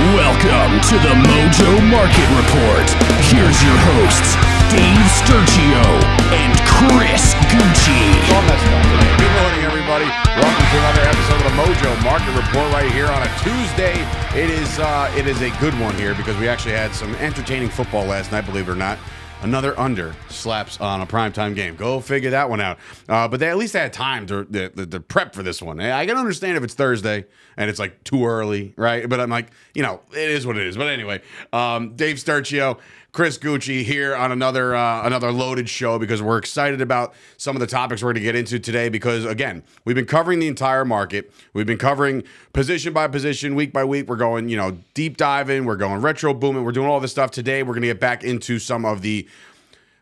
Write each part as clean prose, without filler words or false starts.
Welcome to the Mojo Market Report. Here's your hosts, Dave Sturchio and Chris Gueci. It's all messed up today. Good morning, everybody. Welcome to another episode of the Mojo Market Report right here on a Tuesday. It is a good one here because we actually had some entertaining football last night, believe it or not. Another under slaps on a primetime game. Go figure that one out. But they at least had time to prep for this one. I can understand if it's Thursday and it's like too early, right? But I'm like, it is what it is. But anyway, Dave Sturchio, Chris Gueci here on another loaded show because we're excited about some of the topics we're going to get into today because, again, we've been covering the entire market. We've been covering position by position, week by week. We're going, deep diving. We're going retro booming. We're doing all this stuff. Today, we're going to get back into some of the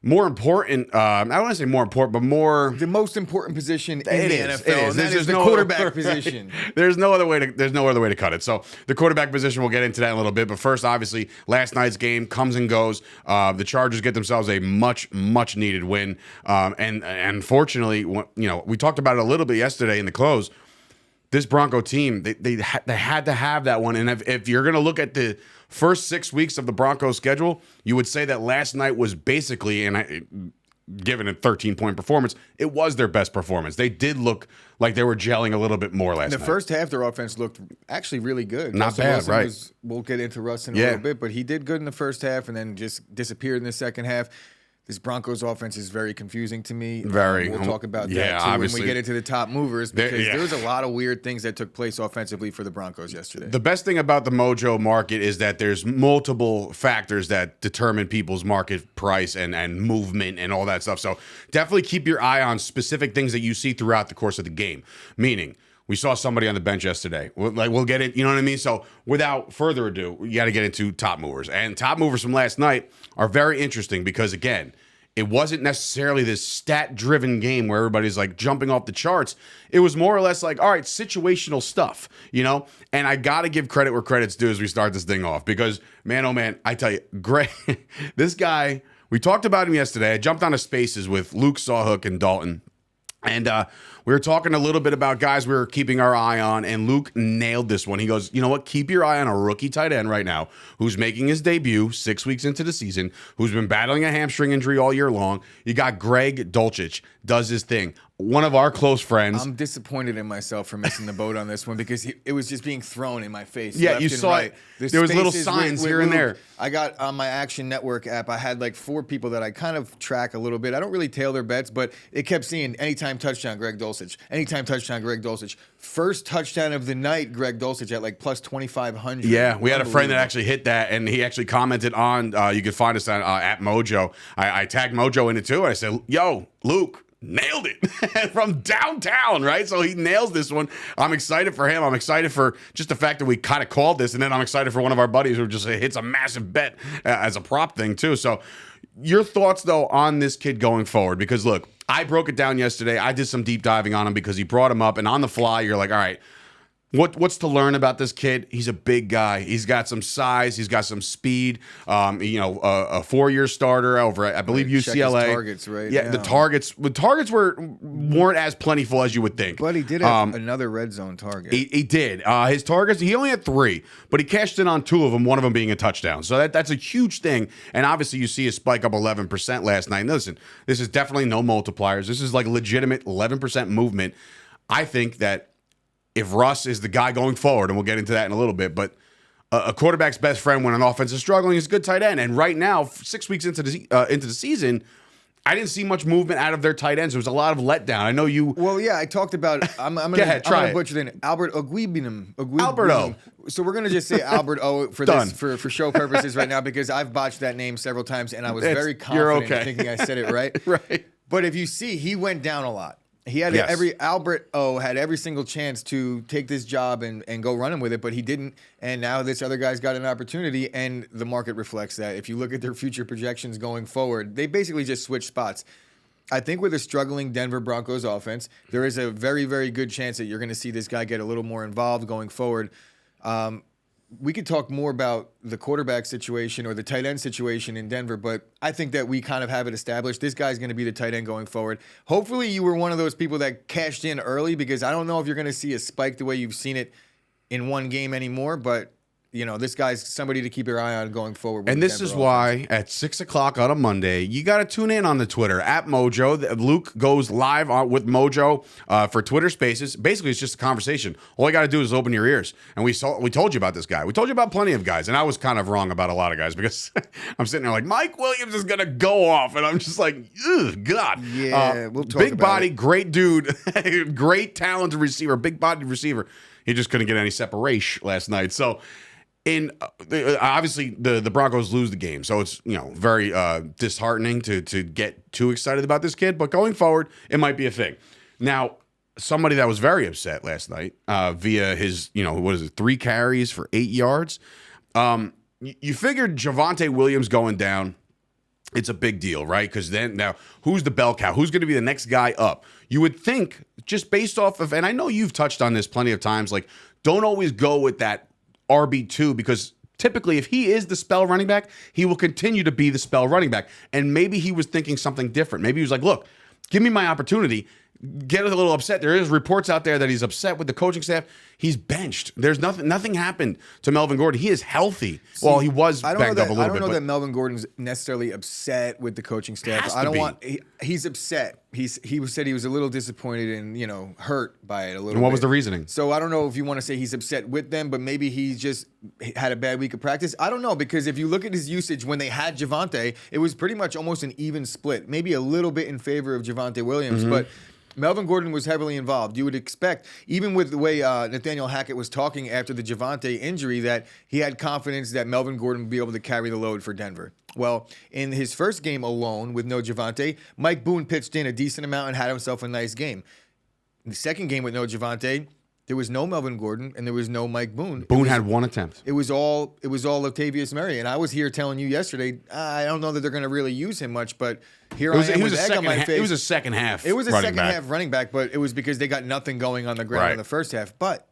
more important, I don't want to say more important, but more... The most important position in the NFL. It is. That is the quarterback position. There's no other way to cut it. So the quarterback position, we'll get into that in a little bit. But first, obviously, last night's game comes and goes. The Chargers get themselves a much needed win. And unfortunately, we talked about it a little bit yesterday in the close. This Bronco team, they had to have that one. And if you're going to look at the first 6 weeks of the Broncos schedule, you would say that last night was basically, given a 13-point performance, it was their best performance. They did look like they were gelling a little bit more last night. The first half, their offense looked actually really good. Not bad, right? We'll get into Russ in a little bit, but he did good in the first half and then just disappeared in the second half. This Broncos offense is very confusing to me. We'll talk about that too obviously. when we get into the top movers because there was a lot of weird things that took place offensively for the Broncos yesterday. The best thing about the Mojo market is that there's multiple factors that determine people's market price and movement and all that stuff. So definitely keep your eye on specific things that you see throughout the course of the game. Meaning, we saw somebody on the bench yesterday. We'll get it. You know what I mean? So without further ado, you got to get into top movers. And top movers from last night are very interesting because, again, it wasn't necessarily this stat-driven game where everybody's like jumping off the charts. It was more or less like, all right, situational stuff, And I got to give credit where credit's due as we start this thing off because, man, oh, man, I tell you, Greg, this guy, we talked about him yesterday. I jumped on a Spaces with Luke Sawhook and Dalton. And we were talking a little bit about guys we were keeping our eye on, and Luke nailed this one. He goes, you know what? Keep your eye on a rookie tight end right now who's making his debut 6 weeks into the season, who's been battling a hamstring injury all year long. You got Greg Dulcich, does his thing. One of our close friends. I'm disappointed in myself for missing the boat on this one because it was just being thrown in my face. Yeah, you saw it. There was little signs here and there. I got on my Action Network app, I had like 4 people that I kind of track a little bit. I don't really tail their bets, but it kept seeing anytime touchdown, Greg Dulcich. Anytime touchdown, Greg Dulcich. First touchdown of the night, Greg Dulcich at like plus 2,500. Yeah, we had a friend that actually hit that, and he actually commented on, you can find us on at Mojo. I tagged Mojo in it too. I said, yo, Luke. Nailed it from downtown, right? So he nails this one. I'm excited for him. I'm excited for just the fact that we kind of called this, and then I'm excited for one of our buddies who just hits a massive bet as a prop thing too. So your thoughts, though, on this kid going forward? Because, look, I broke it down yesterday. I did some deep diving on him because he brought him up, and on the fly, you're like, all right, what's to learn about this kid? He's a big guy. He's got some size. He's got some speed. A 4-year starter over at, I believe, UCLA. Check his targets, right? Yeah, the targets weren't as plentiful as you would think. But he did have another red zone target. He did. His targets, he only had 3, but he cashed in on 2 of them, one of them being a touchdown. So that's a huge thing. And obviously, you see a spike up 11% last night. And listen, this is definitely no multipliers. This is like legitimate 11% movement. I think that if Russ is the guy going forward, and we'll get into that in a little bit, but a quarterback's best friend when an offense is struggling is a good tight end. And right now, 6 weeks into the season, I didn't see much movement out of their tight ends. There was a lot of letdown. I know you. Well, yeah, I talked about. I'm gonna butcher the name. Albert Ogbinam. Alberto. So we're gonna just say Albert O for this for show purposes right now because I've botched that name several times and I was very confident in thinking I said it right. Right. But if you see, he went down a lot. He had Albert O had every single chance to take this job and go running with it, but he didn't. And now this other guy's got an opportunity, and the market reflects that. If you look at their future projections going forward, they basically just switched spots. I think with a struggling Denver Broncos offense, there is a very, very good chance that you're going to see this guy get a little more involved going forward. We could talk more about the quarterback situation or the tight end situation in Denver, but I think that we kind of have it established. This guy's going to be the tight end going forward. Hopefully you were one of those people that cashed in early because I don't know if you're going to see a spike the way you've seen it in one game anymore, but this guy's somebody to keep your eye on going forward. With And this is why at 6 o'clock on a Monday, you got to tune in on the Twitter at Mojo. Luke goes live with Mojo for Twitter Spaces. Basically, it's just a conversation. All you got to do is open your ears. And we told you about this guy. We told you about plenty of guys. And I was kind of wrong about a lot of guys because I'm sitting there like, Mike Williams is going to go off. And I'm just like, ugh, God. Yeah, we'll talk big about body, it. Great dude, great talented receiver, big bodied receiver. He just couldn't get any separation last night. So, obviously the Broncos lose the game, so it's very disheartening to get too excited about this kid. But going forward, it might be a thing. Now, somebody that was very upset last night via his 3 carries for 8 yards. You figured Javonte Williams going down. It's a big deal, right? Because now, who's the bell cow? Who's going to be the next guy up? You would think, just based off of, and I know you've touched on this plenty of times, like, don't always go with that RB2 because typically if he is the spell running back, he will continue to be the spell running back. And maybe he was thinking something different. Maybe he was like, look, give me my opportunity. Get a little upset. There is reports out there that he's upset with the coaching staff. He's benched. There's nothing happened to Melvin Gordon. He is healthy. Well, he was banged up a little bit. I don't know that Melvin Gordon's necessarily upset with the coaching staff. He's upset. He said he was a little disappointed and hurt by it a little bit. And what was the reasoning? So I don't know if you want to say he's upset with them, but maybe he just had a bad week of practice. I don't know, because if you look at his usage when they had Javonte, it was pretty much almost an even split, maybe a little bit in favor of Javonte Williams, but Melvin Gordon was heavily involved. You would expect, even with the way Nathaniel Hackett was talking after the Javonte injury, that he had confidence that Melvin Gordon would be able to carry the load for Denver. Well, in his first game alone with no Javonte, Mike Boone pitched in a decent amount and had himself a nice game. In the second game with no Javonte, there was no Melvin Gordon and there was no Mike Boone. Boone had 1 attempt. It was all Latavius Murray, and I was here telling you yesterday, I don't know that they're going to really use him much, but here I am with egg on my face. It was a second half. It was a second half running back, but it was because they got nothing going on the ground in the first half. But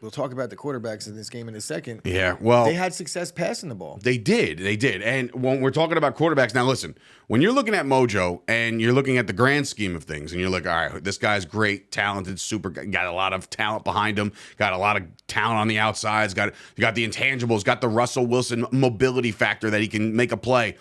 we'll talk about the quarterbacks in this game in a second. Yeah, well, they had success passing the ball. They did. And when we're talking about quarterbacks, now listen, when you're looking at Mojo and you're looking at the grand scheme of things and you're like, all right, this guy's great, talented, super, got a lot of talent behind him, got a lot of talent on the outsides, got the intangibles, got the Russell Wilson mobility factor that he can make a play.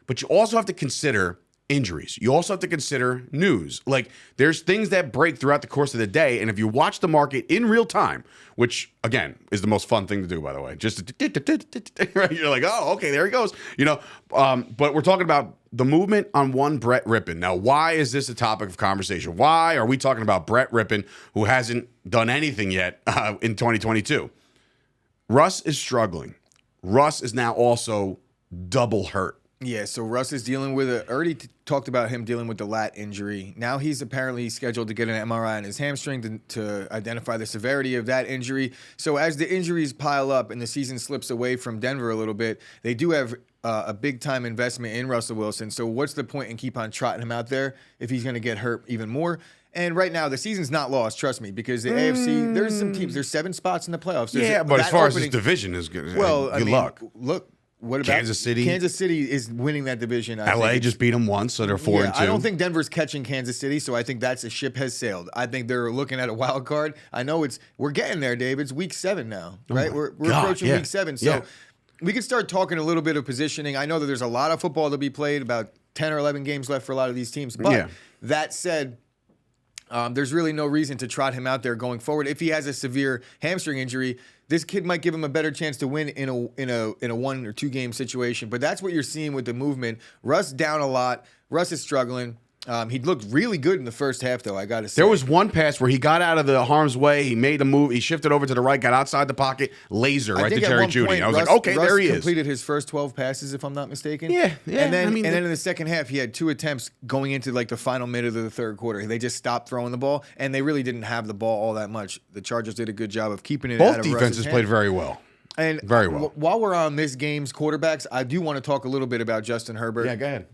But you also have to consider injuries. You also have to consider news. Like, there's things that break throughout the course of the day, and if you watch the market in real time, which again is the most fun thing to do, by the way, just right, you're like, oh, okay, there he goes, but we're talking about the movement on one Brett Rippon. Now, why is this a topic of conversation? Why are we talking about Brett Rippon, who hasn't done anything yet in 2022? Russ is struggling. Russ is now also double hurt. Yeah, so Russ is dealing with already talked about him dealing with the lat injury. Now he's apparently scheduled to get an MRI on his hamstring to identify the severity of that injury. So as the injuries pile up and the season slips away from Denver a little bit, they do have a big-time investment in Russell Wilson. So what's the point in keep on trotting him out there if he's going to get hurt even more? And right now, the season's not lost, trust me, because the AFC, there's some teams, there's 7 spots in the playoffs. But as far as this division is good, good luck. Look. What about Kansas City? Kansas City is winning that division. LA just beat them once, so they're 4-2. I don't think Denver's catching Kansas City, so I think that's a ship has sailed. I think they're looking at a wild card. I know we're getting there, Dave. It's week 7 now, right? We're approaching week 7, so we can start talking a little bit of positioning. I know that there's a lot of football to be played, about 10 or 11 games left for a lot of these teams. But that said, there's really no reason to trot him out there going forward. If he has a severe hamstring injury, this kid might give him a better chance to win in a 1 or 2 game situation. But that's what you're seeing with the movement. Russ down a lot. Russ is struggling. He looked really good in the first half, though, I got to say. There was one pass where he got out of the harm's way. He made a move. He shifted over to the right, got outside the pocket, laser right to Jerry Jeudy. I was like, okay, there he is. Russ completed his first 12 passes, if I'm not mistaken. Yeah. And then in the second half, he had 2 attempts going into like the final minute of the third quarter. They just stopped throwing the ball, and they really didn't have the ball all that much. The Chargers did a good job of keeping it out of Russ's Both defenses played very well. And very well. While we're on this game's quarterbacks, I do want to talk a little bit about Justin Herbert. Yeah, go ahead.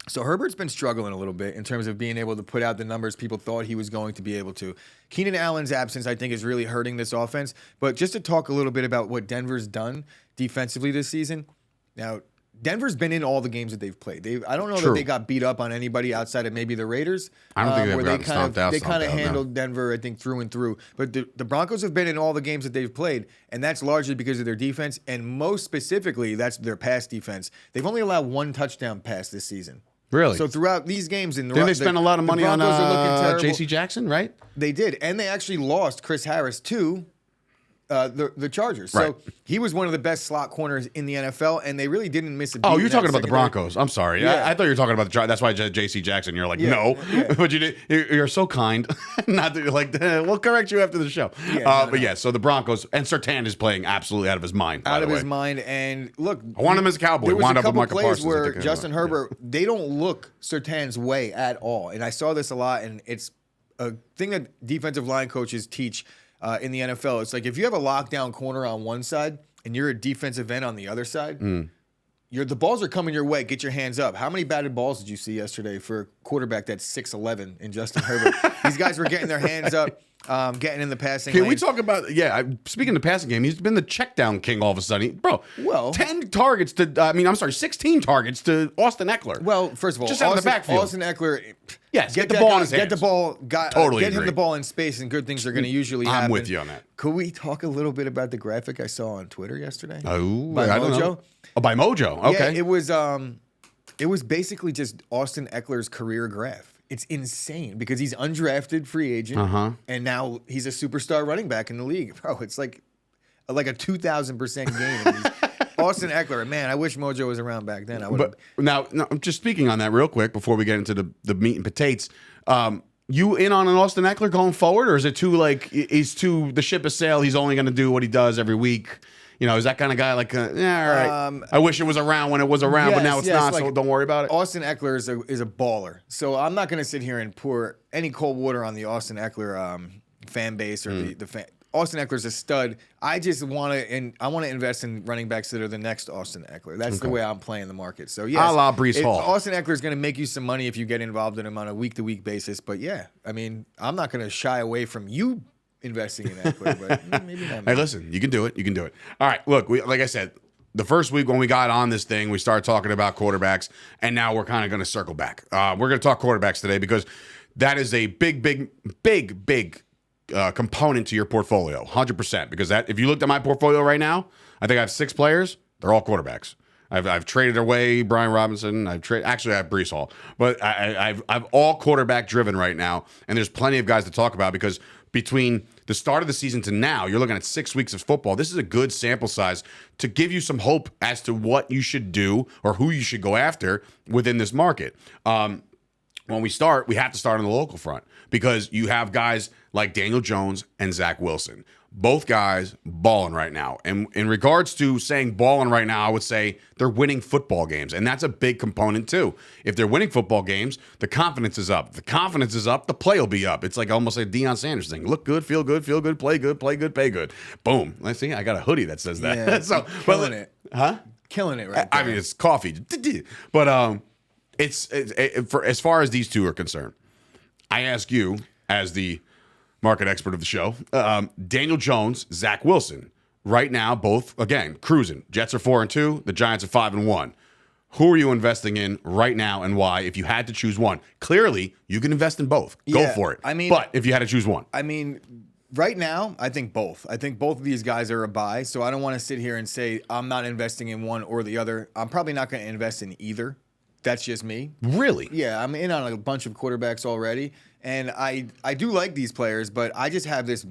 So Herbert's been struggling a little bit in terms of being able to put out the numbers people thought he was going to be able to. Keenan Allen's absence, I think, is really hurting this offense. But just to talk a little bit about what Denver's done defensively this season. Now, Denver's been in all the games that they've played. I don't know True. that they got beat up on anybody outside of maybe the Raiders. I don't think where they kind of handled Denver, I think, through and through. But the Broncos have been in all the games that they've played, and that's largely because of their defense, and most specifically, that's their pass defense. They've only allowed 1 touchdown pass this season. Really? So throughout these games, Didn't they spend a lot of money on J.C. Jackson, right? They did, and they actually lost Chris Harris too. The Chargers. Right. So he was one of the best slot corners in the NFL, and they really didn't miss a beat. Oh, you're talking about the secondary. Broncos. I'm sorry. Yeah. I thought you were talking about the That's why J.C. Jackson. You're like, Yeah. no. Yeah. But you're so kind. Not that you're like, we'll correct you after the show. Yeah, but yeah, so the Broncos, and Surtain is playing absolutely out of his mind, by Out the of way. his mind. And look, I want him as a Cowboy. There was Wound a up with couple Michael plays Parsons. I where think, Justin Herbert, they don't look Surtain's way at all. And I saw this a lot, and it's a thing that defensive line coaches teach in the NFL. It's like if you have a lockdown corner on one side and you're a defensive end on the other side, the balls are coming your way. Get your hands up. How many batted balls did you see yesterday for a quarterback that's 6'11" in Justin Herbert? These guys were getting their hands up, getting in the passing Can lane. we talk about, speaking of the passing game, he's been the check down king all of a sudden. Well, 16 targets to Austin Eckler. Well, first of all, Just out of the backfield. Austin Eckler, Yes, get the that ball guy- in his get hands. the ball, Totally get him agree. the ball in space, and good things are going to usually happen. I'm with you on that. Could we talk a little bit about the graphic I saw on Twitter yesterday? Oh, by I don't Mojo. know. Oh, by Mojo. Okay. Yeah, it was basically just Austin Eckler's career graph. It's insane because he's undrafted free agent, and now he's a superstar running back in the league. Bro, it's like a 2,000% gain. Austin Eckler, man, I wish Mojo was around back then. I would. But now, just speaking on that real quick before we get into the meat and potatoes, you in on an Austin Eckler going forward, or is it the ship has sailed? He's only going to do what he does every week. Is that kind of guy like, all right, I wish it was around when it was around, but now it's not, so don't worry about it. Austin Eckler is a baller. So I'm not going to sit here and pour any cold water on the Austin Eckler fan base or the fan. Austin Eckler's a stud. I just want to invest in running backs that are the next Austin Eckler. That's the way I'm playing the market. So yes, a la Breece Hall. Austin Eckler is going to make you some money if you get involved in him on a week-to-week basis. But yeah, I mean, I'm not going to shy away from you investing in Eckler, but maybe not. Hey, listen, you can do it. You can do it. All right, look, like I said, the first week when we got on this thing, we started talking about quarterbacks, and now we're kind of going to circle back. We're going to talk quarterbacks today because that is a big component to your portfolio, 100%. Because if you looked at my portfolio right now, I think I have 6 players. They're all quarterbacks. I've traded away Brian Robinson. I have Breece Hall, but I've all quarterback driven right now, and there's plenty of guys to talk about because between the start of the season to now, you're looking at 6 weeks of football. This is a good sample size to give you some hope as to what you should do or who you should go after within this market. When we start, we have to start on the local front because you have guys like Daniel Jones and Zach Wilson. Both guys balling right now. And in regards to saying balling right now, I would say they're winning football games. And that's a big component too. If they're winning football games, the confidence is up. If the confidence is up, the play will be up. It's like almost a Deion Sanders thing. Look good, feel good, play good, pay good. Boom. Let's see. I got a hoodie that says that. Yeah, so, killing it. Huh? Killing it right I there. mean, it's coffee. But for as far as these two are concerned, I ask you as the market expert of the show, Daniel Jones, Zach Wilson. Right now, both, again, cruising. Jets are 4-2. The Giants are 5-1. Who are you investing in right now and why? If you had to choose one, clearly you can invest in both. Go for it. But if you had to choose one, I mean, right now, I think both. I think both of these guys are a buy. So I don't want to sit here and say I'm not investing in one or the other. I'm probably not going to invest in either. That's just me. Really? Yeah, I'm in on a bunch of quarterbacks already. And I do like these players, but I just have this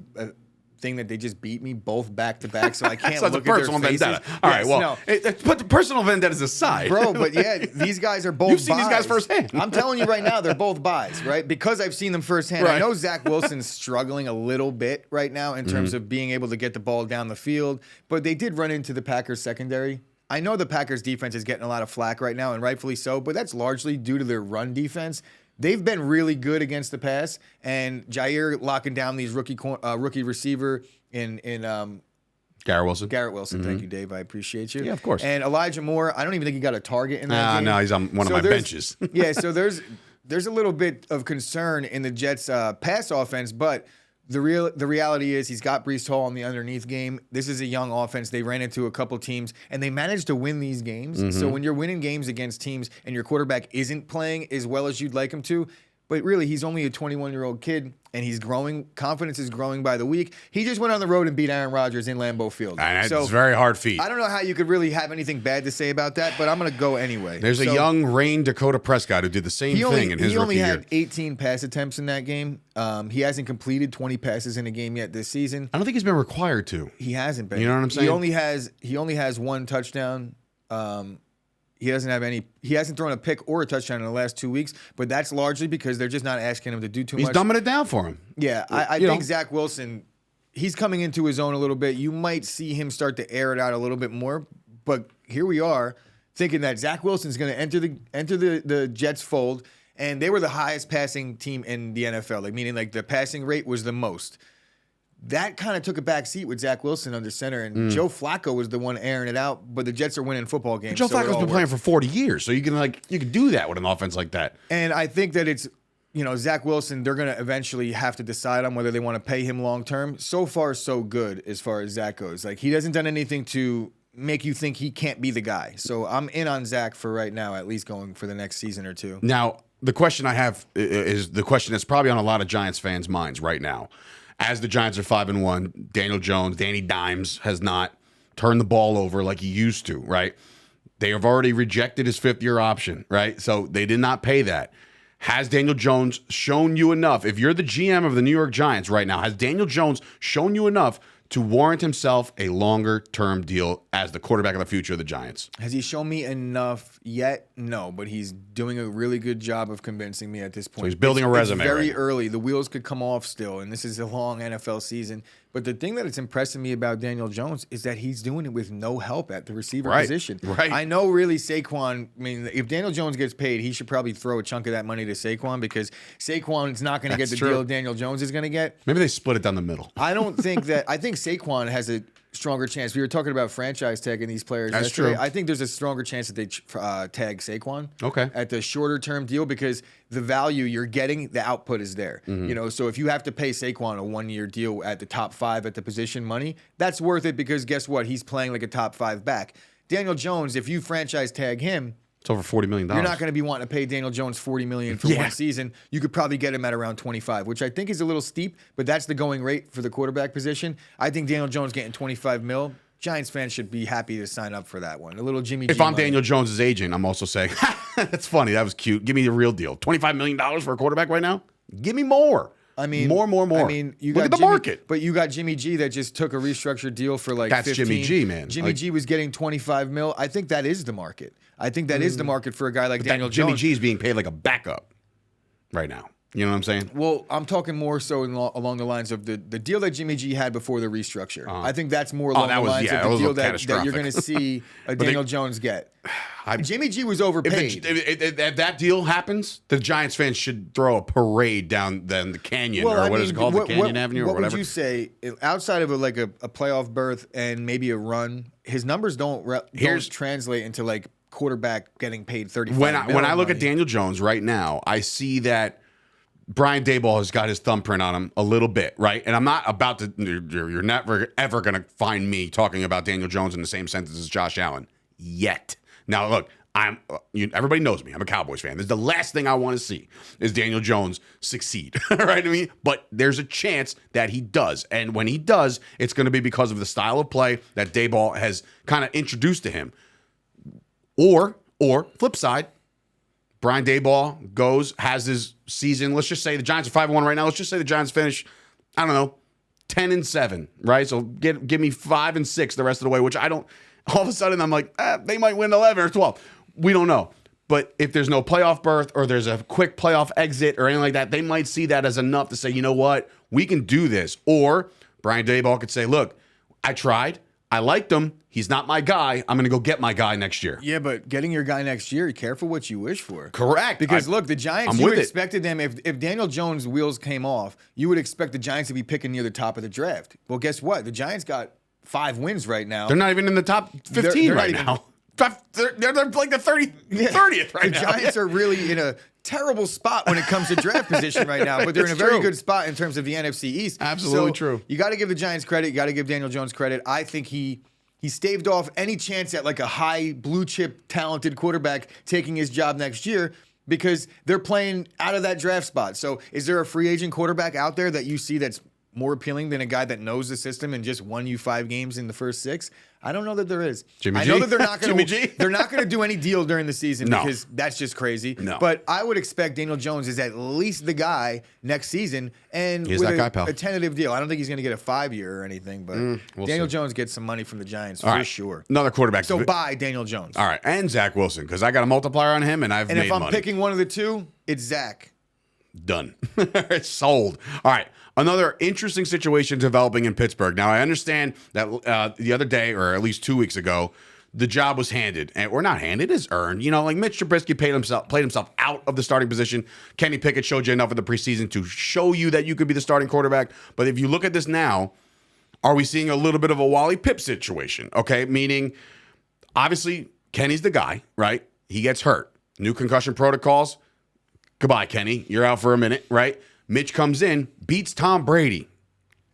thing that they just beat me both back to back, so I can't so look it's a at personal their faces. vendetta. All right, well, no. put the personal vendettas aside. Bro, but yeah, these guys are both You've seen buys. these guys firsthand. I'm telling you right now, they're both buys, right? Because I've seen them firsthand. Right. I know Zach Wilson's struggling a little bit right now in terms of being able to get the ball down the field, but they did run into the Packers secondary. I know the Packers defense is getting a lot of flack right now, and rightfully so, but that's largely due to their run defense. They've been really good against the pass, and Jair locking down these rookie receiver in Garrett Wilson. Thank you, Dave. I appreciate you. Yeah, of course. And Elijah Moore, I don't even think he got a target in that game. No, he's on one of my benches. Yeah, so there's a little bit of concern in the Jets' pass offense, but The reality is he's got Breece Hall on the underneath game. This is a young offense. They ran into a couple teams, and they managed to win these games. So when you're winning games against teams and your quarterback isn't playing as well as you'd like him to, but really he's only a 21-year-old kid, and he's growing. Confidence is growing by the week. He just went on the road and beat Aaron Rodgers in Lambeau Field. And it's very hard feat. I don't know how you could really have anything bad to say about that, but I'm going to go anyway. There's a young Rain Dakota Prescott who did the same thing in his rookie year. He only had 18 pass attempts in that game. He hasn't completed 20 passes in a game yet this season. I don't think he's been required to. He hasn't been. You know what I'm saying? He only has one touchdown. He doesn't have any. He hasn't thrown a pick or a touchdown in the last 2 weeks, but that's largely because they're just not asking him to do too much. He's dumbing it down for him. Yeah, I think Zach Wilson, he's coming into his own a little bit. You might see him start to air it out a little bit more, but here we are thinking that Zach Wilson's going to enter the Jets fold, and they were the highest passing team in the NFL, meaning the passing rate was the most. That kind of took a back seat with Zach Wilson under center, and Joe Flacco was the one airing it out. But the Jets are winning football games. Joe Flacco's been playing for 40 years, so you can do that with an offense like that. And I think that it's Zach Wilson. They're going to eventually have to decide on whether they want to pay him long term. So far, so good as far as Zach goes. He hasn't done anything to make you think he can't be the guy. So I'm in on Zach for right now, at least going for the next season or two. Now, the question I have is the question that's probably on a lot of Giants fans' minds right now. As the Giants are 5-1, Daniel Jones, Danny Dimes has not turned the ball over like he used to, right? They have already rejected his fifth-year option, right? So they did not pay that. Has Daniel Jones shown you enough? If you're the GM of the New York Giants right now, has Daniel Jones shown you enough to warrant himself a longer-term deal as the quarterback of the future of the Giants? Has he shown me enough yet? No, but he's doing a really good job of convincing me at this point. So he's building a resume. It's very early. The wheels could come off still, and this is a long NFL season. But the thing that it's impressing me about Daniel Jones is that he's doing it with no help at the receiver position. Right. I know really Saquon, if Daniel Jones gets paid, he should probably throw a chunk of that money to Saquon because Saquon's not going to get the deal Daniel Jones is going to get. Maybe they split it down the middle. I think Saquon has a stronger chance. We were talking about franchise tagging these players yesterday. True. I think there's a stronger chance that they tag Saquon at the shorter term deal because the value you're getting, the output is there. So if you have to pay Saquon a 1-year deal at the top 5 at the position money, that's worth it because guess what? He's playing like a top 5 back. Daniel Jones, if you franchise tag him, it's over $40 million. You're not going to be wanting to pay Daniel Jones $40 million for one season. You could probably get him at around 25, which I think is a little steep, but that's the going rate for the quarterback position. I think Daniel Jones getting $25 million. Giants fans should be happy to sign up for that one. A little Jimmy G. If I'm Daniel Jones' agent, I'm also saying, that's funny. That was cute. Give me the real deal. $25 million for a quarterback right now? Give me more. I mean, more. I mean, you look got at the market. But you got Jimmy G that just took a restructured deal for that's 15. Jimmy G, man. Jimmy G was getting $25 million. I think that is the market. I think that is the market for a guy like Daniel Jones. Jimmy G is being paid like a backup right now. You know what I'm saying? Well, I'm talking more so along the lines of the deal that Jimmy G had before the restructure. I think that's more along the lines of the deal that you're going to see a Daniel Jones get. Jimmy G was overpaid. If that deal happens, the Giants fans should throw a parade down the canyon, what is it called, the Canyon Avenue or whatever. What would you say, outside of a playoff berth and maybe a run, his numbers don't translate into quarterback getting paid $35 million. When I look at Daniel Jones right now, I see that Brian Daboll has got his thumbprint on him a little bit, right? And I'm not about to, you're never ever going to find me talking about Daniel Jones in the same sentence as Josh Allen yet. Now, look, everybody knows me. I'm a Cowboys fan. This is the last thing I want to see is Daniel Jones succeed, right? I mean, but there's a chance that he does. And when he does, it's going to be because of the style of play that Daboll has kind of introduced to him. Or flip side, Brian Daboll has his season. Let's just say the Giants are 5-1 right now. Let's just say the Giants finish, 10-7, right? So give me 5-6 the rest of the way, which I don't. All of a sudden, I'm like, they might win 11 or 12. We don't know. But if there's no playoff berth or there's a quick playoff exit or anything like that, they might see that as enough to say, you know what, we can do this. Or Brian Daboll could say, look, I tried. I liked him. He's not my guy. I'm going to go get my guy next year. Yeah, but getting your guy next year, careful what you wish for. Correct. Because look, the Giants, you expected them, if Daniel Jones' wheels came off, you would expect the Giants to be picking near the top of the draft. Well, guess what? The Giants got 5 wins right now. They're not even in the top 15 right now. They're like the 30th right now. The Giants are really in a terrible spot when it comes to draft position right now, but they're in a very good spot in terms of the NFC East. Absolutely true. You got to give the Giants credit. You got to give Daniel Jones credit. I think he staved off any chance at like a high blue chip talented quarterback taking his job next year because they're playing out of that draft spot. So is there a free agent quarterback out there that you see that's more appealing than a guy that knows the system and just won you 5 games in the first 6? I don't know that there is. Jimmy I G? know that they're not going Jimmy to. G? They're not going to do any deal during the season No. because that's just crazy. No. But I would expect Daniel Jones is at least the guy next season, and He's with that guy, pal. a tentative deal. I don't think he's going to get a 5-year or anything, but we'll Daniel see. Jones gets some money from the Giants All for right. sure. Another quarterback. So buy Daniel Jones. All right, and Zach Wilson, because I got a multiplier on him, and I've And made if I'm money. picking one of the two, it's Zach. Done. It's sold. All right. Another interesting situation developing in Pittsburgh. Now, I understand that the other day, or at least 2 weeks ago, the job was handed, or not handed, it's earned. You know, like Mitch Trubisky played himself out of the starting position. Kenny Pickett showed you enough in the preseason to show you that you could be the starting quarterback. But if you look at this now, are we seeing a little bit of a Wally Pipp situation? Okay, meaning, obviously, Kenny's the guy, right? He gets hurt. New concussion protocols. Goodbye, Kenny. You're out for a minute, right? Mitch comes in, beats Tom Brady.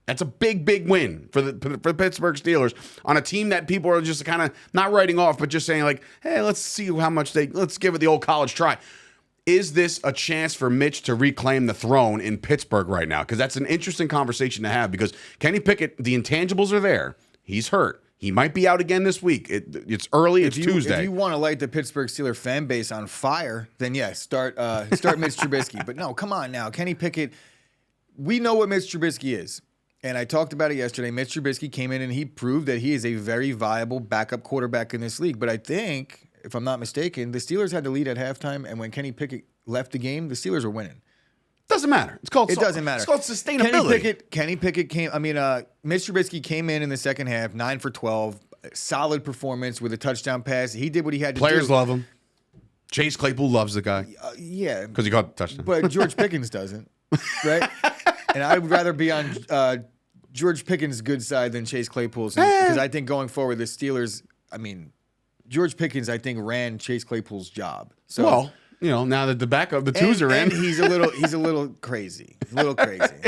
That's a big, big win for the Pittsburgh Steelers on a team that people are just kind of not writing off, but just saying like, hey, let's see how much let's give it the old college try. Is this a chance for Mitch to reclaim the throne in Pittsburgh right now? Because that's an interesting conversation to have because Kenny Pickett, the intangibles are there. He's hurt. He might be out again this week. It's early. It's Tuesday. If you want to light the Pittsburgh Steelers fan base on fire, then yes, start Mitch Trubisky. But no, come on now. Kenny Pickett, we know what Mitch Trubisky is. And I talked about it yesterday. Mitch Trubisky came in and he proved that he is a very viable backup quarterback in this league. But I think, if I'm not mistaken, the Steelers had the lead at halftime. And when Kenny Pickett left the game, the Steelers were winning. Doesn't matter. It doesn't matter. It's called sustainability. Kenny Pickett came. Mitch Trubisky came in the second half, 9 for 12, solid performance with a touchdown pass. He did what he had to do. Players love him. Chase Claypool loves the guy. Yeah, because he caught the touchdown. But George Pickens doesn't, right? And I would rather be on George Pickens' good side than Chase Claypool's because I think going forward the Steelers. George Pickens, I think, ran Chase Claypool's job. So. Well, you know, now that the backup, the twos are in. And he's a little crazy.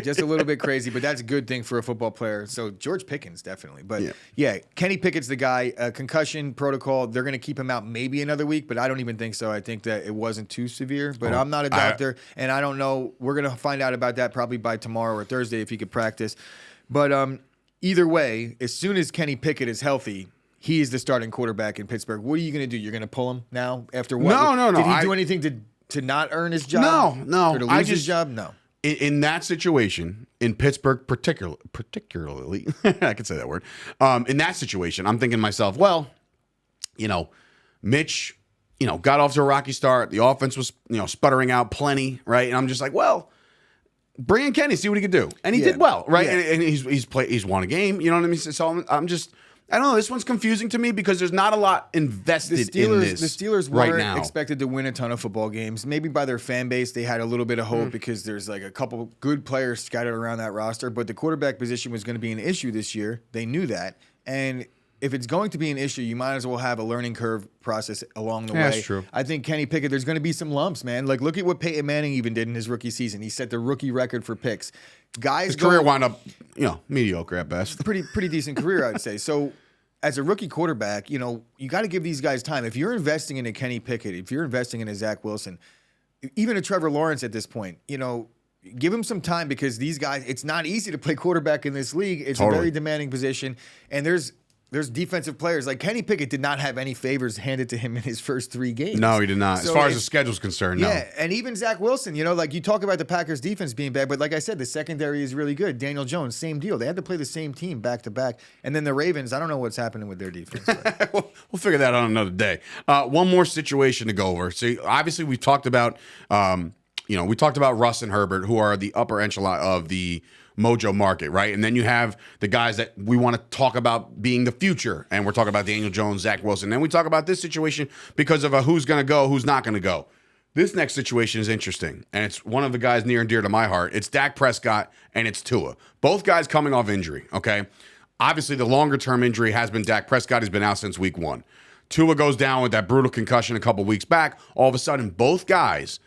Just a little bit crazy, but that's a good thing for a football player. So George Pickens, definitely. But yeah Kenny Pickett's the guy. Concussion protocol, they're going to keep him out maybe another week, but I don't even think so. I think that it wasn't too severe, but I'm not a doctor, and I don't know. We're going to find out about that probably by tomorrow or Thursday if he could practice. But either way, as soon as Kenny Pickett is healthy, he is the starting quarterback in Pittsburgh. What are you going to do? You're going to pull him now after what? No. Did he do anything to not earn his job? No. Or to lose his job? No. In that situation, in Pittsburgh particularly, I could say that word. In that situation, I'm thinking to myself, well, you know, Mitch, you know, got off to a rocky start. The offense was, you know, sputtering out plenty, right? And I'm just like, well, bring in Kenny, see what he could do. And he did well, right? Yeah. And he's won a game, you know what I mean? So I'm just... I don't know. This one's confusing to me because there's not a lot invested in this. The Steelers right weren't now. expected to win a ton of football games. Maybe by their fan base, they had a little bit of hope because there's like a couple good players scattered around that roster. But the quarterback position was going to be an issue this year. They knew that. And if it's going to be an issue, you might as well have a learning curve process along the way. That's true. I think Kenny Pickett, there's going to be some lumps, man. Like, look at what Peyton Manning even did in his rookie season. He set the rookie record for picks. His career wound up, you know, mediocre at best. Pretty decent career, I'd say. So, as a rookie quarterback, you know, you got to give these guys time. If you're investing in a Kenny Pickett, if you're investing in a Zach Wilson, even a Trevor Lawrence at this point, you know, give him some time because these guys, it's not easy to play quarterback in this league. It's a very demanding position. And there's defensive players. Like Kenny Pickett did not have any favors handed to him in his first 3 games. No, he did not. So as far as the schedule's concerned, no. Yeah, and even Zach Wilson, you know, like you talk about the Packers defense being bad, but like I said, the secondary is really good. Daniel Jones, same deal. They had to play the same team back to back. And then the Ravens, I don't know what's happening with their defense. We'll figure that out another day. One more situation to go over. So obviously we've talked about, Russ and Herbert, who are the upper echelon of the Mojo Market, right? And then you have the guys that we want to talk about being the future. And we're talking about Daniel Jones, Zach Wilson. Then we talk about this situation because of who's going to go, who's not going to go. This next situation is interesting. And it's one of the guys near and dear to my heart. It's Dak Prescott and it's Tua. Both guys coming off injury, okay? Obviously, the longer-term injury has been Dak Prescott. He's been out since week 1. Tua goes down with that brutal concussion a couple weeks back. All of a sudden, both guys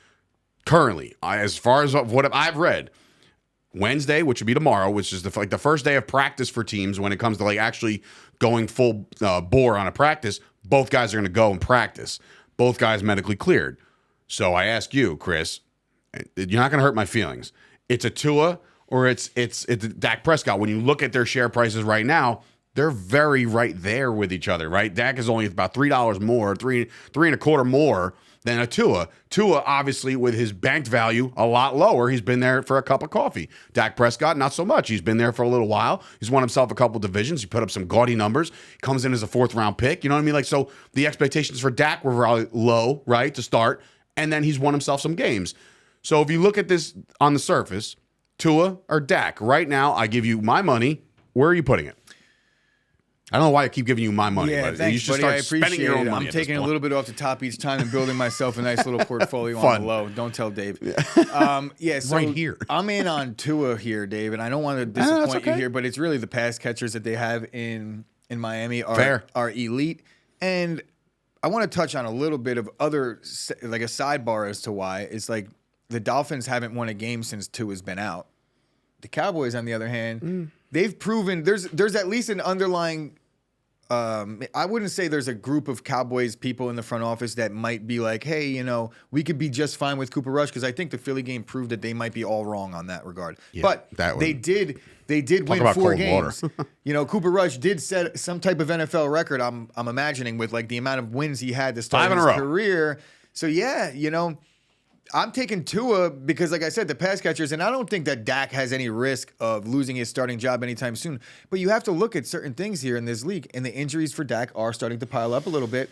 currently, as far as what I've read, Wednesday, which would be tomorrow, which is the first day of practice for teams when it comes to like actually going full bore on a practice, both guys are going to go and practice. Both guys medically cleared. So I ask you, Chris, you're not going to hurt my feelings. It's a Tua or it's Dak Prescott. When you look at their share prices right now, they're very right there with each other, right? Dak is only about $3 more, three and a quarter more than a Tua. Tua, obviously, with his banked value a lot lower, he's been there for a cup of coffee. Dak Prescott, not so much. He's been there for a little while. He's won himself a couple divisions. He put up some gaudy numbers. Comes in as a 4th-round pick. You know what I mean? Like, so the expectations for Dak were really low, right, to start, and then he's won himself some games. So if you look at this on the surface, Tua or Dak, right now, I give you my money. Where are you putting it? I don't know why I keep giving you my money, but you should buddy, start spending your own money. I'm taking a little bit off the top each time and building myself a nice little portfolio on the low. Don't tell Dave. So right here. I'm in on Tua here, Dave, and I don't want to disappoint you here, but it's really the pass catchers that they have in Miami are elite. And I want to touch on a little bit of other, like a sidebar as to why. It's like the Dolphins haven't won a game since Tua's been out. The Cowboys, on the other hand, they've proven there's at least an underlying. I wouldn't say there's a group of Cowboys people in the front office that might be like, hey, you know, we could be just fine with Cooper Rush, because I think the Philly game proved that they might be all wrong on that regard. Yeah, but they did win 4 games. You know, Cooper Rush did set some type of NFL record. I'm imagining with like the amount of wins he had to start his career. So yeah, you know, I'm taking Tua because, like I said, the pass catchers, and I don't think that Dak has any risk of losing his starting job anytime soon. But you have to look at certain things here in this league, and the injuries for Dak are starting to pile up a little bit.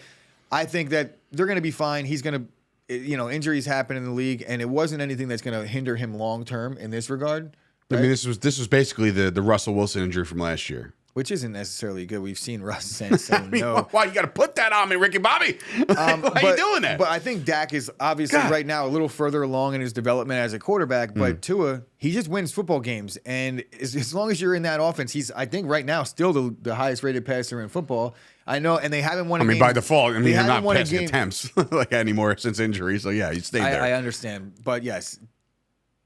I think that they're going to be fine. He's going to, you know, injuries happen in the league, and it wasn't anything that's going to hinder him long term in this regard. Right? I mean, this was basically the Russell Wilson injury from last year. Which isn't necessarily good. We've seen Russ say no. Why you got to put that on me, Ricky Bobby? Why are you doing that? But I think Dak is obviously right now a little further along in his development as a quarterback. But Tua, he just wins football games. And as long as you're in that offense, he's, I think, right now still the highest rated passer in football. I know, and they haven't won a game. By default, I mean, you're not passing attempts like anymore since injury. So, yeah, you stayed there. I understand. But, yes,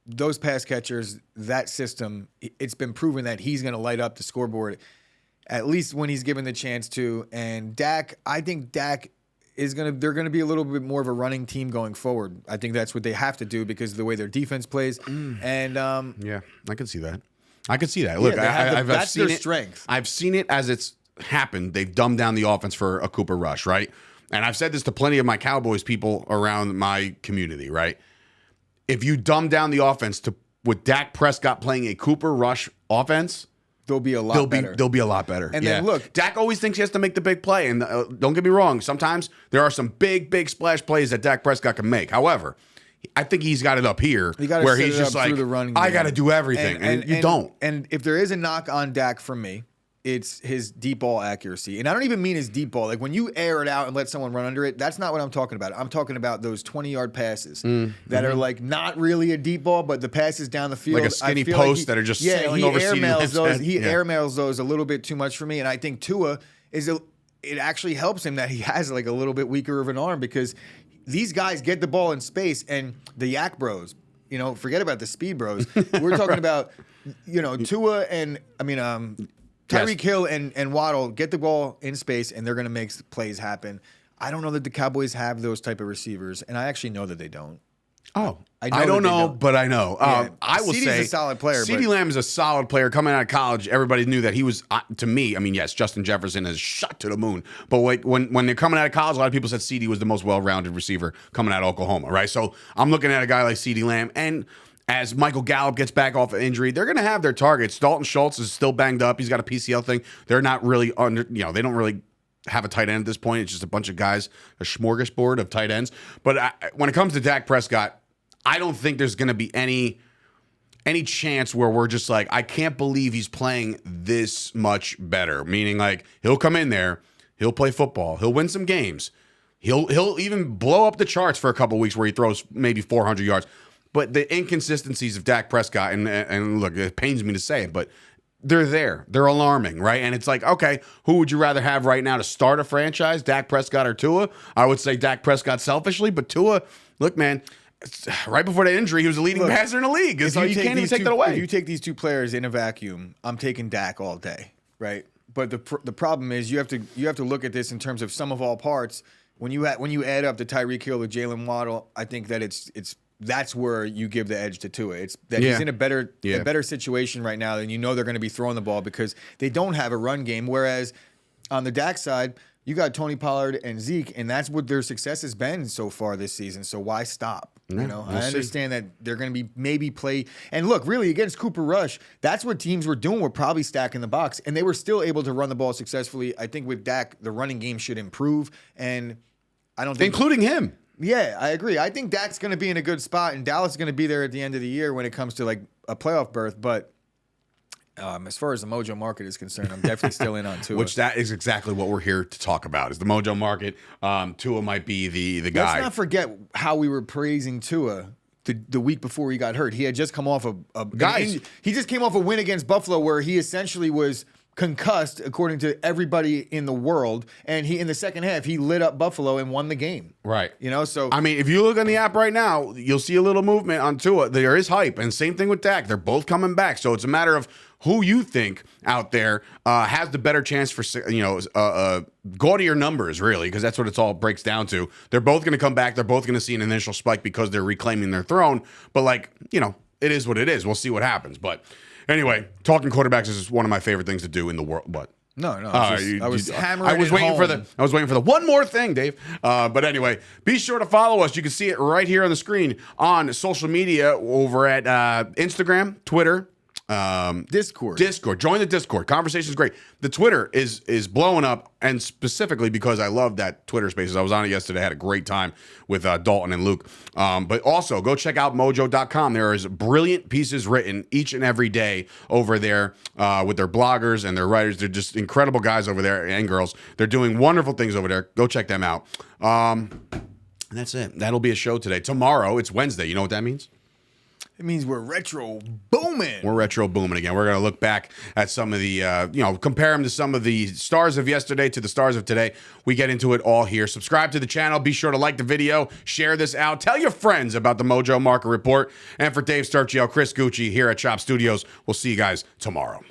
those pass catchers, that system, it's been proven that he's going to light up the scoreboard at least when he's given the chance to. And Dak, I think Dak is they're gonna be a little bit more of a running team going forward. I think that's what they have to do because of the way their defense plays. And yeah, I can see that. Look, that's their strength. I've seen it as it's happened. They've dumbed down the offense for a Cooper Rush, right? And I've said this to plenty of my Cowboys people around my community, right? If you dumb down the offense with Dak Prescott playing a Cooper Rush offense, they'll be a lot better. They'll be a lot better. And then look, Dak always thinks he has to make the big play. And don't get me wrong, sometimes there are some big splash plays that Dak Prescott can make. However, I think he's got it up here where he's just like, I got to do everything. And you don't. And if there is a knock on Dak from me, it's his deep ball accuracy. And I don't even mean his deep ball. Like when you air it out and let someone run under it, that's not what I'm talking about. I'm talking about those 20-yard passes that are like not really a deep ball, but the passes down the field. Like a skinny post that are just sailing over CeeDee Lamb's head. He airmails those a little bit too much for me. And I think Tua it actually helps him that he has like a little bit weaker of an arm because these guys get the ball in space, and the yak bros, you know, forget about the speed bros. We're talking about, you know, Tua and Tyreek Hill and Waddle get the ball in space, and they're going to make plays happen. I don't know that the Cowboys have those type of receivers, and I actually know that they don't. Oh, I don't know, but I know. Yeah. I will say a solid player. CeeDee Lamb is a solid player. Coming out of college, everybody knew that he was, to me, I mean, yes, Justin Jefferson has shot to the moon. But when they're coming out of college, a lot of people said CeeDee was the most well-rounded receiver coming out of Oklahoma, right? So I'm looking at a guy like CeeDee Lamb, and as Michael Gallup gets back off of injury, they're going to have their targets. Dalton Schultz is still banged up. He's got a PCL thing. They're not really they don't really have a tight end at this point. It's just a bunch of guys, a smorgasbord of tight ends. But when it comes to Dak Prescott, I don't think there's going to be any chance where we're just like, I can't believe he's playing this much better. Meaning, like, he'll come in there, he'll play football, he'll win some games, he'll even blow up the charts for a couple weeks where he throws maybe 400 yards. But the inconsistencies of Dak Prescott, and look, it pains me to say it, but they're there. They're alarming, right? And it's like, okay, who would you rather have right now to start a franchise, Dak Prescott or Tua? I would say Dak Prescott selfishly, but Tua, look, man, right before that injury, he was the leading passer in the league. So you can't even take that away. If you take these two players in a vacuum, I'm taking Dak all day, right? But the problem is you have to look at this in terms of sum of all parts. When you add up the Tyreek Hill, the Jalen Waddle, I think that that's where you give the edge to Tua. It's that he's in a better situation right now, and they're going to be throwing the ball because they don't have a run game. Whereas on the Dak side, you got Tony Pollard and Zeke, and that's what their success has been so far this season. So why stop? We'll I understand that they're going to be maybe play. And look, really, against Cooper Rush, that's what teams were doing. We're probably stacking the box, and they were still able to run the ball successfully. I think with Dak, the running game should improve, and I don't think including him. Yeah, I agree. I think Dak's going to be in a good spot, and Dallas is going to be there at the end of the year when it comes to like a playoff berth, but. As far as the Mojo Market is concerned, I'm definitely still in on Tua. Which that is exactly what we're here to talk about. Is the Mojo Market? Tua might be the guy. Let's not forget how we were praising Tua the week before he got hurt. He had just come off he just came off a win against Buffalo where he essentially was concussed, according to everybody in the world. And in the second half, he lit up Buffalo and won the game. Right. So I mean, if you look on the app right now, you'll see a little movement on Tua. There is hype, and same thing with Dak. They're both coming back. So it's a matter of who you think out there has the better chance for gaudier numbers, really, because that's what it's all breaks down to. They're both going to come back. They're both going to see an initial spike because they're reclaiming their throne. But it is what it is. We'll see what happens. But anyway, talking quarterbacks is one of my favorite things to do in the world. What? No. I was hammering. I was waiting for the one more thing, Dave. But anyway, be sure to follow us. You can see it right here on the screen on social media over at Instagram, Twitter. Discord. Join the Discord. Conversation is great. The Twitter is blowing up, and specifically because I love that Twitter Spaces. I was on it yesterday. I had a great time with Dalton and Luke. But also go check out mojo.com. There is brilliant pieces written each and every day over there with their bloggers and their writers. They're just incredible guys over there and girls. They're doing wonderful things over there. Go check them out. And that's it. That'll be a show today. Tomorrow, it's Wednesday. You know what that means? It means we're retro booming. We're retro booming again. We're going to look back at some of the, compare them to some of the stars of yesterday to the stars of today. We get into it all here. Subscribe to the channel. Be sure to like the video. Share this out. Tell your friends about the Mojo Market Report. And for Dave Sturchio, Chris Gueci here at Chop Studios, we'll see you guys tomorrow.